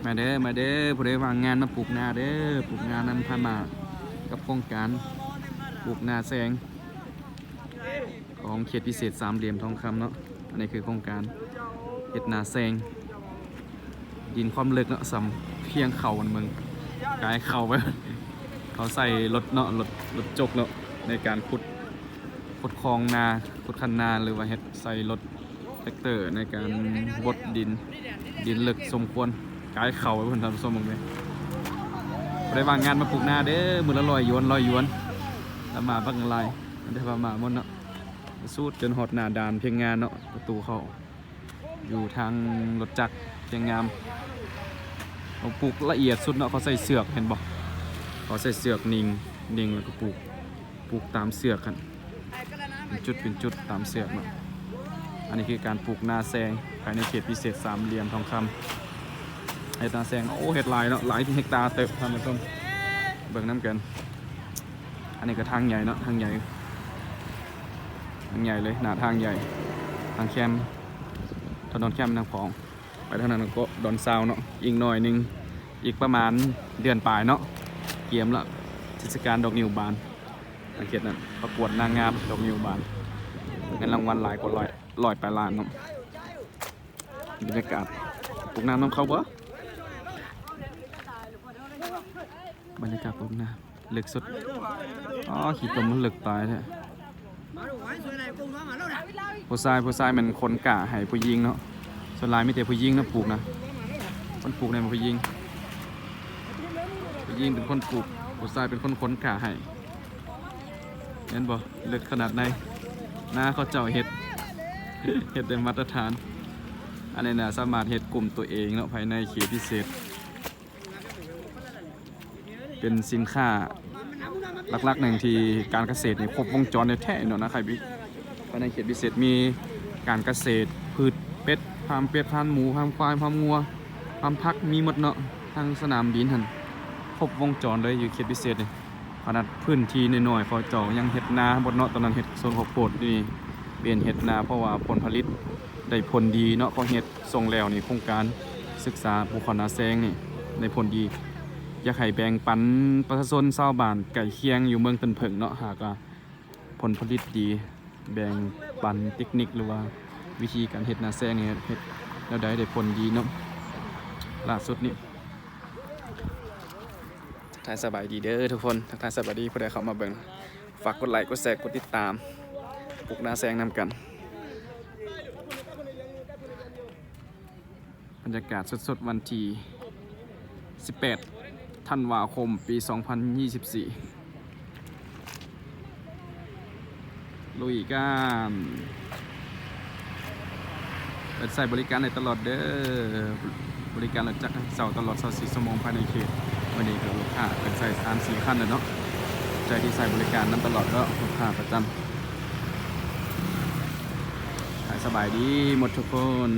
มาเด้อมาเด้อผู้ใดวางงานมาปลูกนาเด้อปลูกนานำพามากับโครงการปลูกนาแซงของเขตพิเศษสามเหลี่ยมทองคำเนาะอันนี้คือโครงการเขตนาแซงดินความลึกเนาะสำเพียงเข่ามันมึงกายเข่าไปเขาใส่รถเนาะรถจกเนาะในการขุดคลองนาขุดคันนาหรือว่าเฮ็ดใส่รถแท็กเตอร์ในการบดดินลึกสมควรกายเข่าไว้เพื่อนทำส้มมึงเลยได้วางงานมาปลูกนาเด้อมือละ100 หยวนแล้วมาบักอะไรได้ประมาณหมดเนาะสูดจนหอดหน้าด่านเพียงงานเนาะประตูเข้าอยู่ทางรถจักรเพียงงามเขาปลูกละเอียดสุดเนาะเขาใส่เสือกเห็นบอกเขาใส่เสือกนิ่งแล้วก็ปลูกตามเสือกกันเป็นจุดตามเสือกเนาะอันนี้คือการปลูกนาแซงภายในเขตพิเศษสามเหลี่ยมทองคำเห็ดนาแซงโอ้เห็ดลายเนาะหลายเฮกตาร์เติบทำมาส้มเบิ่งน้ำกันอันนี้ก็ทางใหญ่เนาะทางใหญ่เลยหน้าทางใหญ่ทางแคมถนนแคมทางของไปทางนั้นก็ดอนซาวเนาะอีกหน่อยนึงอีกประมาณเดือนปลายเนาะเกียมละเทศกาลดอกนิ้วบานสังเกตนั่นประกวดนางงามดอกนิ้วบานเงินรางวัลหลายกว่าร้อยปลายล้านเนาะบรรยากาศปลูกน้ำเข้าบ่บรรยากาศปลูกน้ำลึกสุดอ๋อขี้ตมมันลึกตายแท้ผู้ชายมันคนกะให้ผู้หญิงเนาะส่วนลายไม่แต่ผู้หญิงนะปลูกนะคนปลูกในมันผู้หญิงเป็นคนปลูกผู้ชายเป็นคนขนกะให้เห็นบ่ลึกขนาดไหนหน้าเขาเจ้าเห็ดได้มาตรฐานอันนี้นะสามารถเห็ดกลุ่มตัวเองเนาะภายในเขตพิเศษเป็นสินค้าหลักๆหนึ่งที่การเกษตรเนี่ยครบวงจรในแท้เนาะนะใครบิ๊กภายในเขตพิเศษมีการเกษตรพืชเป็ดฟาร์มเป็ดฟาร์มหมูฟาร์มควายฟาร์มงัวฟาร์มพักมีหมดเนาะทางสนามบินหันครบวงจรเลยอยู่เขตพิเศษเนี่ยขนาดพื้นที่น้อยๆพอเจาะยังเห็ดนาบนเนาะตอนนั้นเห็ดโซนข้าวโพดนี่เปลี่ยนเห็ดนาเพราะว่าผลผลิตได้ผลดีเนาะพอเห็ดส่งแล้วนี่โครงการศึกษาปลูกข้าวนาแซงนี่ได้ผลดีอยากให้แบ่งปันประชาชนชาวบ้านไก่เคียงอยู่เมืองเพิ่นเผิงเนาะหากว่าผลผลิตดีแบ่งปันเทคนิคหรือว่าวิธีการเฮ็ดนาแซงนี่เฮ็ดแล้วได้ผลดีเนาะล่าสุดนี่ทักทายสบายดีเด้อทุกคนทักทายสบายดีผู้ใดเข้ามาเบิ่งฝากกดไลค์กดแชร์กดติดตามปลูกนาแซงนำกันบรรยากาศสดๆวันที่18 ธันวาคมปี 2024 ลุยกันเปิดใส่บริการในตลอดเด้อบริการรถจักรเสาร์ตลอด24 ชั่วโมงภายในเขตวันนี้ก็ลูกค้าเป็นใส่3-4 คันเลยเนาะใจที่ใส่บริการนั้นตลอดก็ลูกค้าประจำขายสบายดีหมดทุกคน